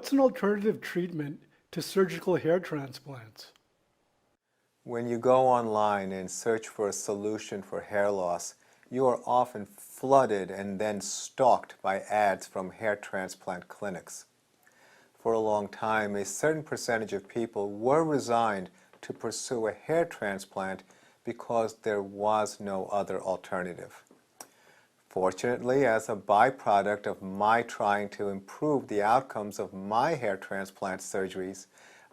What's an alternative treatment to surgical hair transplants? When you go online and search for a solution for hair loss, you are often flooded and then stalked by ads from hair transplant clinics. For a long time, a certain percentage of people were resigned to pursue a hair transplant because there was no other alternative. Fortunately, as a byproduct of my trying to improve the outcomes of my hair transplant surgeries,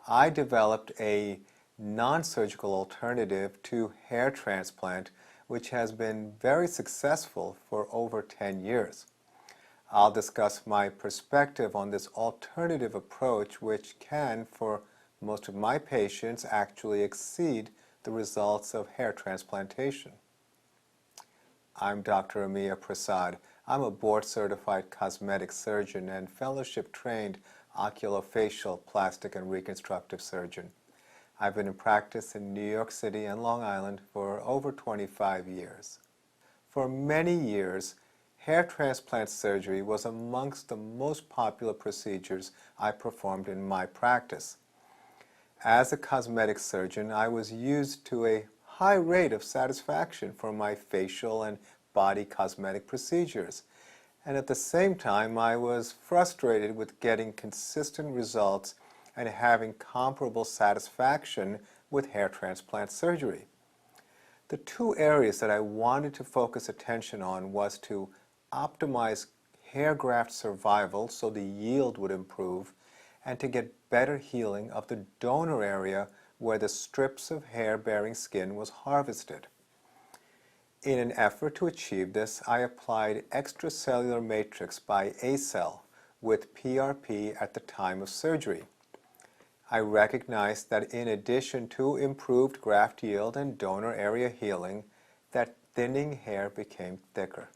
I developed a non-surgical alternative to hair transplant, which has been very successful for over 10 years. I'll discuss my perspective on this alternative approach, which can, for most of my patients, actually exceed the results of hair transplantation. I'm Dr. Amiya Prasad. I'm a board-certified cosmetic surgeon and fellowship-trained oculofacial, plastic, and reconstructive surgeon. I've been in practice in New York City and Long Island for over 25 years. For many years, hair transplant surgery was amongst the most popular procedures I performed in my practice. As a cosmetic surgeon, I was used to a high rate of satisfaction for my facial and body cosmetic procedures, and at the same time I was frustrated with getting consistent results and having comparable satisfaction with hair transplant surgery. The two areas that I wanted to focus attention on was to optimize hair graft survival so the yield would improve, and to get better healing of the donor area where the strips of hair-bearing skin was harvested. In an effort to achieve this, I applied extracellular matrix by ACell with PRP at the time of surgery. I recognized that in addition to improved graft yield and donor area healing, that thinning hair became thicker.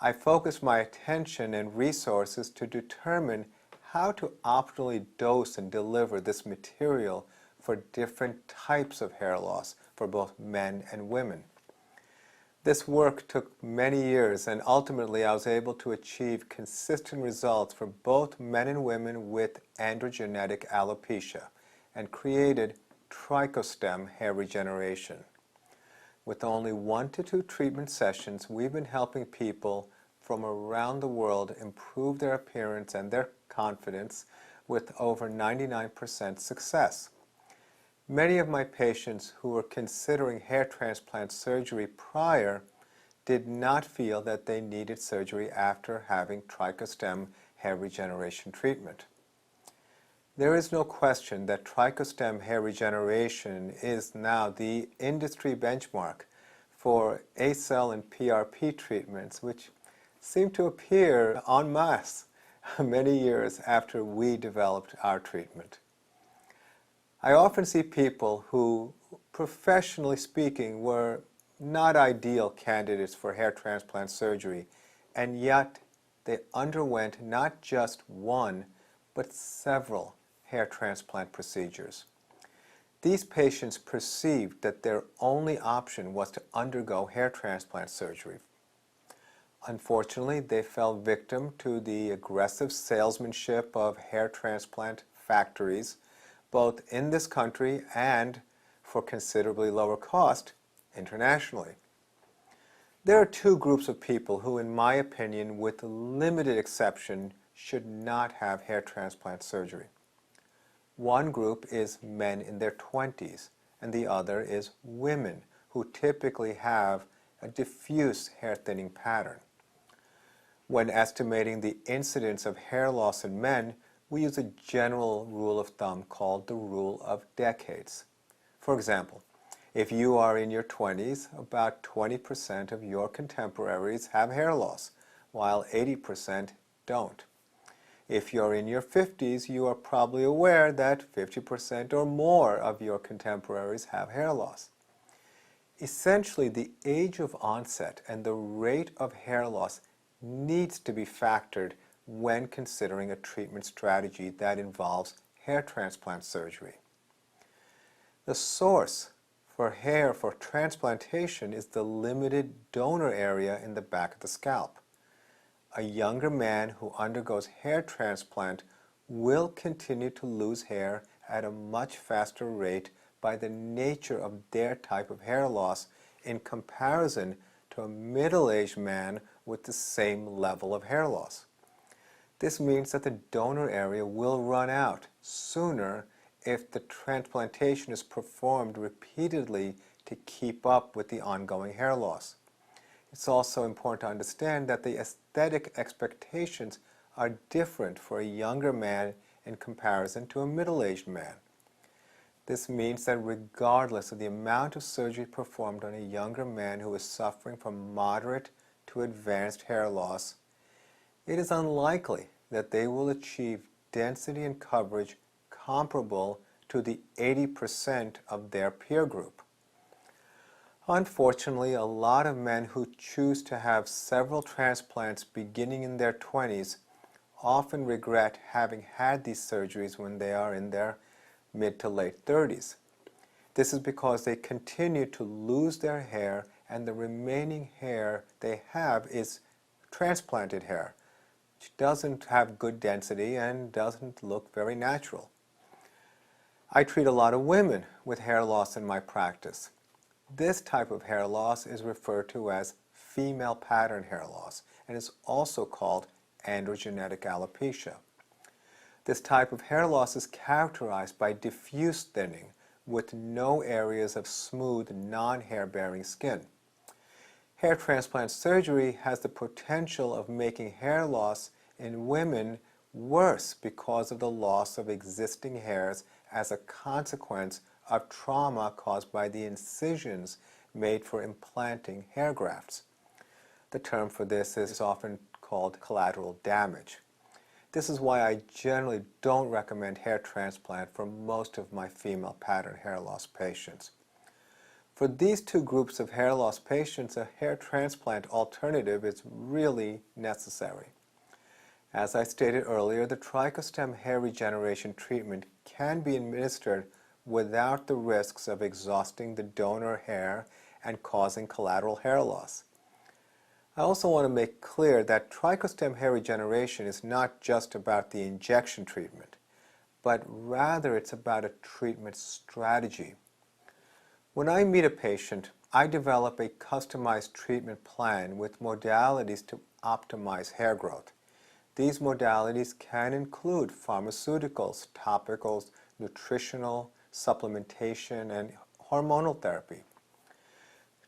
I focused my attention and resources to determine how to optimally dose and deliver this material for different types of hair loss for both men and women. This work took many years, and ultimately I was able to achieve consistent results for both men and women with androgenetic alopecia, and created TrichoStem Hair Regeneration. With only 1 to 2 treatment sessions, we've been helping people from around the world improve their appearance and their confidence with over 99% success. Many of my patients who were considering hair transplant surgery prior did not feel that they needed surgery after having TrichoStem hair regeneration treatment. There is no question that TrichoStem hair regeneration is now the industry benchmark for ACell and PRP treatments, which seem to appear en masse many years after we developed our treatment. I often see people who, professionally speaking, were not ideal candidates for hair transplant surgery, and yet they underwent not just one, but several hair transplant procedures. These patients perceived that their only option was to undergo hair transplant surgery. Unfortunately, they fell victim to the aggressive salesmanship of hair transplant factories, both in this country and, for considerably lower cost, internationally. There are two groups of people who, in my opinion, with limited exception, should not have hair transplant surgery. One group is men in their 20s, and the other is women who typically have a diffuse hair thinning pattern. When estimating the incidence of hair loss in men, we use a general rule of thumb called the rule of decades. For example, if you are in your 20s, about 20% of your contemporaries have hair loss, while 80% don't. If you're in your 50s, you are probably aware that 50% or more of your contemporaries have hair loss. Essentially, the age of onset and the rate of hair loss needs to be factored when considering a treatment strategy that involves hair transplant surgery. The source for hair for transplantation is the limited donor area in the back of the scalp. A younger man who undergoes hair transplant will continue to lose hair at a much faster rate by the nature of their type of hair loss in comparison to a middle-aged man with the same level of hair loss. This means that the donor area will run out sooner if the transplantation is performed repeatedly to keep up with the ongoing hair loss. It's also important to understand that the aesthetic expectations are different for a younger man in comparison to a middle-aged man. This means that regardless of the amount of surgery performed on a younger man who is suffering from moderate to advanced hair loss, it is unlikely that they will achieve density and coverage comparable to the 80% of their peer group. Unfortunately, a lot of men who choose to have several transplants beginning in their 20s often regret having had these surgeries when they are in their mid to late 30s. This is because they continue to lose their hair, and the remaining hair they have is transplanted hair, which doesn't have good density and doesn't look very natural. I treat a lot of women with hair loss in my practice. This type of hair loss is referred to as female pattern hair loss and is also called androgenetic alopecia. This type of hair loss is characterized by diffuse thinning with no areas of smooth, non-hair-bearing skin. Hair transplant surgery has the potential of making hair loss in women worse because of the loss of existing hairs as a consequence of trauma caused by the incisions made for implanting hair grafts. The term for this is often called collateral damage. This is why I generally don't recommend hair transplant for most of my female pattern hair loss patients. For these two groups of hair loss patients, a hair transplant alternative is really necessary. As I stated earlier, the TrichoStem Hair Regeneration treatment can be administered without the risks of exhausting the donor hair and causing collateral hair loss. I also want to make clear that TrichoStem Hair Regeneration is not just about the injection treatment, but rather it's about a treatment strategy. When I meet a patient, I develop a customized treatment plan with modalities to optimize hair growth. These modalities can include pharmaceuticals, topicals, nutritional, supplementation, and hormonal therapy.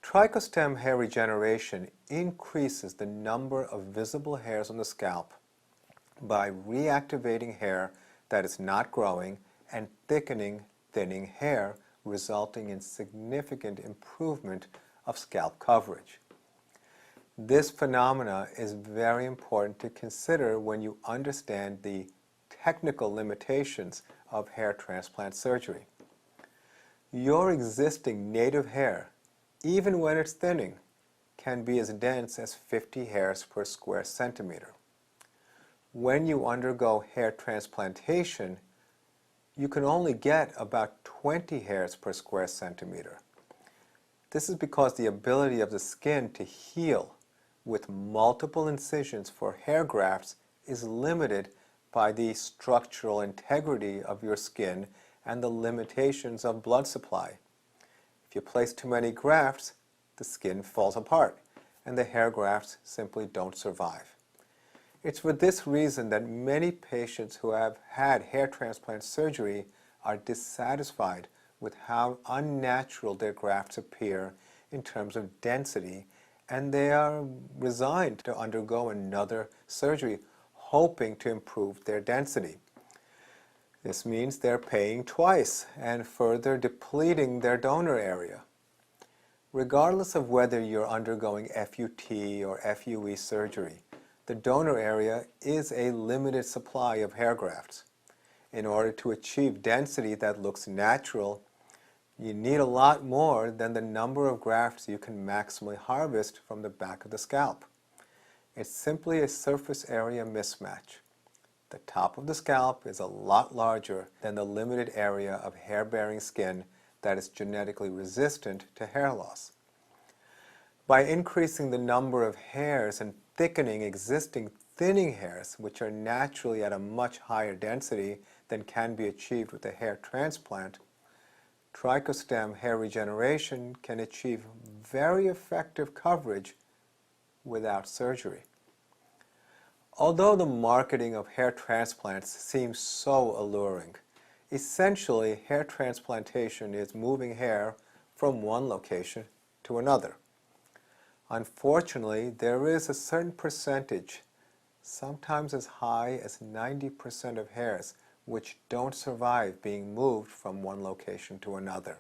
TrichoStem hair regeneration increases the number of visible hairs on the scalp by reactivating hair that is not growing and thickening, thinning hair, resulting in significant improvement of scalp coverage. This phenomena is very important to consider when you understand the technical limitations of hair transplant surgery. Your existing native hair, even when it's thinning, can be as dense as 50 hairs per square centimeter. When you undergo hair transplantation, you can only get about 20 hairs per square centimeter. This is because the ability of the skin to heal with multiple incisions for hair grafts is limited by the structural integrity of your skin and the limitations of blood supply. If you place too many grafts, the skin falls apart and the hair grafts simply don't survive. It's for this reason that many patients who have had hair transplant surgery are dissatisfied with how unnatural their grafts appear in terms of density, and they are resigned to undergo another surgery, hoping to improve their density. This means they're paying twice and further depleting their donor area. Regardless of whether you're undergoing FUT or FUE surgery, the donor area is a limited supply of hair grafts. In order to achieve density that looks natural, you need a lot more than the number of grafts you can maximally harvest from the back of the scalp. It's simply a surface area mismatch. The top of the scalp is a lot larger than the limited area of hair-bearing skin that is genetically resistant to hair loss. By increasing the number of hairs and thickening existing thinning hairs, which are naturally at a much higher density than can be achieved with a hair transplant, TrichoStem Hair Regeneration can achieve very effective coverage without surgery. Although the marketing of hair transplants seems so alluring, essentially hair transplantation is moving hair from one location to another. Unfortunately, there is a certain percentage, sometimes as high as 90% of hairs, which don't survive being moved from one location to another.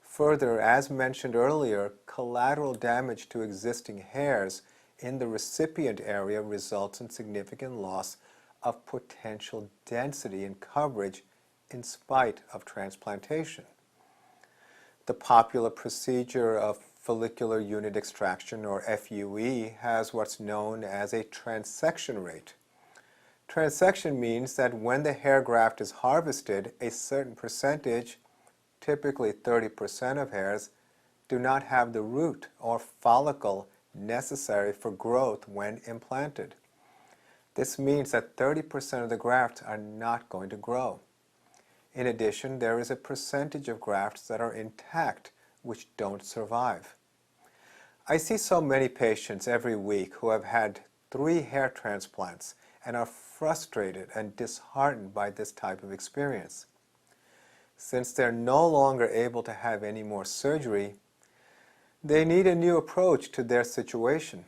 Further, as mentioned earlier, collateral damage to existing hairs in the recipient area results in significant loss of potential density and coverage in spite of transplantation. The popular procedure of follicular unit extraction, or FUE, has what's known as a transection rate. Transection means that when the hair graft is harvested, a certain percentage, typically 30% of hairs, do not have the root or follicle necessary for growth when implanted. This means that 30% of the grafts are not going to grow. In addition, there is a percentage of grafts that are intact which don't survive. I see so many patients every week who have had 3 hair transplants and are frustrated and disheartened by this type of experience. Since they're no longer able to have any more surgery, they need a new approach to their situation.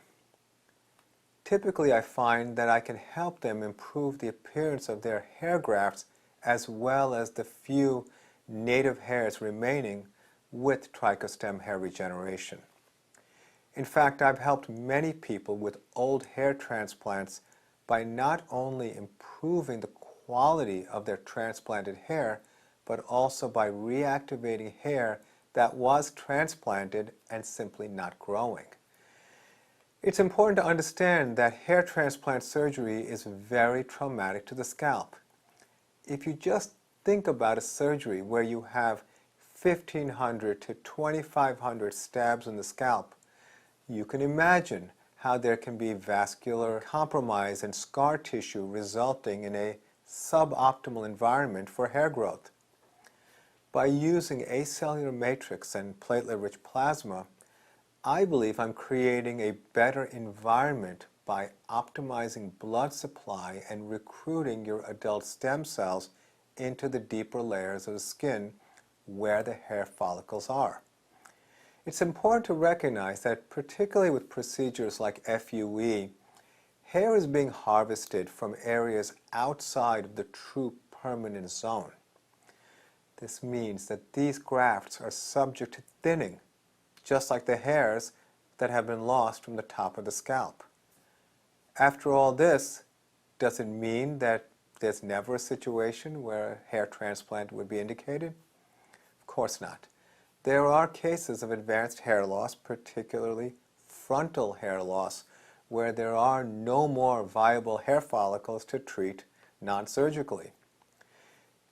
Typically, I find that I can help them improve the appearance of their hair grafts as well as the few native hairs remaining with TrichoStem Hair Regeneration. In fact, I've helped many people with old hair transplants by not only improving the quality of their transplanted hair, but also by reactivating hair that was transplanted and simply not growing. It's important to understand that hair transplant surgery is very traumatic to the scalp. If you just think about a surgery where you have 1,500 to 2,500 stabs in the scalp, you can imagine how there can be vascular compromise and scar tissue resulting in a suboptimal environment for hair growth. By using acellular matrix and platelet-rich plasma, I believe I'm creating a better environment by optimizing blood supply and recruiting your adult stem cells into the deeper layers of the skin where the hair follicles are. It's important to recognize that particularly with procedures like FUE, hair is being harvested from areas outside of the true permanent zone. This means that these grafts are subject to thinning, just like the hairs that have been lost from the top of the scalp. After all this, does it mean that there's never a situation where a hair transplant would be indicated? Of course not. There are cases of advanced hair loss, particularly frontal hair loss, where there are no more viable hair follicles to treat non-surgically.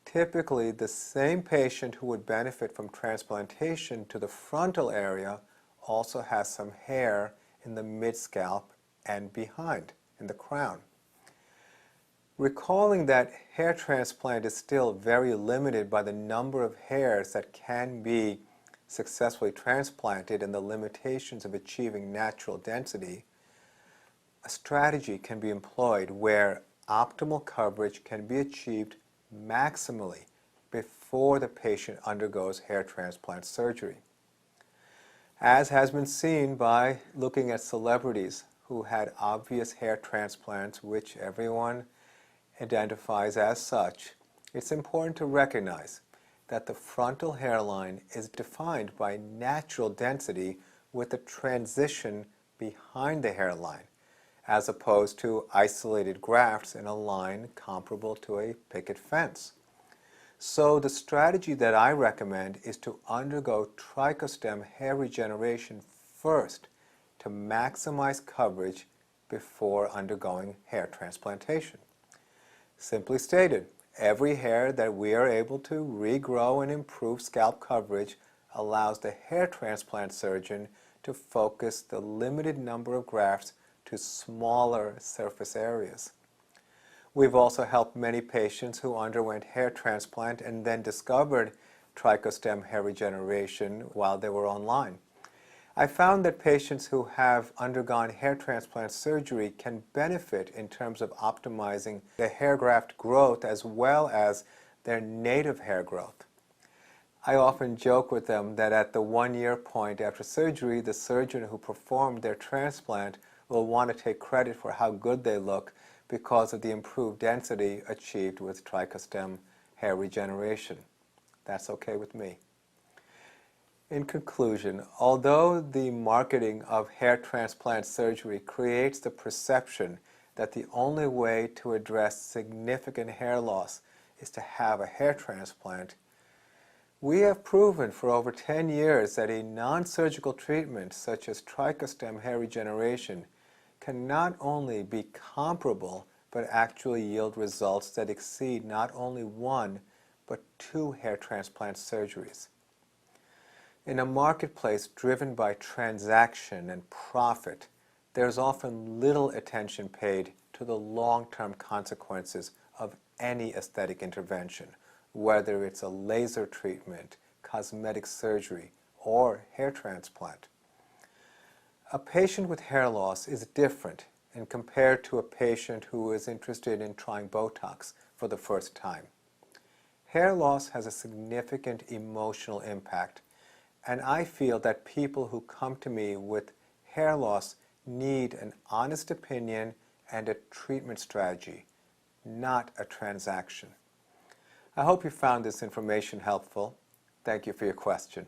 Typically, the same patient who would benefit from transplantation to the frontal area also has some hair in the mid-scalp and behind, in the crown. Recalling that hair transplant is still very limited by the number of hairs that can be successfully transplanted and the limitations of achieving natural density, a strategy can be employed where optimal coverage can be achieved maximally before the patient undergoes hair transplant surgery. As has been seen by looking at celebrities who had obvious hair transplants, which everyone identifies as such, it's important to recognize that the frontal hairline is defined by natural density with a transition behind the hairline, as opposed to isolated grafts in a line comparable to a picket fence. So the strategy that I recommend is to undergo TrichoStem hair regeneration first to maximize coverage before undergoing hair transplantation. Simply stated, every hair that we are able to regrow and improve scalp coverage allows the hair transplant surgeon to focus the limited number of grafts to smaller surface areas. We've also helped many patients who underwent hair transplant and then discovered TrichoStem Hair Regeneration while they were online. I found that patients who have undergone hair transplant surgery can benefit in terms of optimizing the hair graft growth as well as their native hair growth. I often joke with them that at the 1-year point after surgery, the surgeon who performed their transplant will want to take credit for how good they look because of the improved density achieved with TrichoStem hair regeneration. That's okay with me. In conclusion, although the marketing of hair transplant surgery creates the perception that the only way to address significant hair loss is to have a hair transplant, we have proven for over 10 years that a non-surgical treatment such as TrichoStem hair regeneration can not only be comparable but actually yield results that exceed not only 1 but 2 hair transplant surgeries. In a marketplace driven by transaction and profit, there is often little attention paid to the long-term consequences of any aesthetic intervention, whether it's a laser treatment, cosmetic surgery, or hair transplant. A patient with hair loss is different and compared to a patient who is interested in trying Botox for the first time. Hair loss has a significant emotional impact, and I feel that people who come to me with hair loss need an honest opinion and a treatment strategy, not a transaction. I hope you found this information helpful. Thank you for your question.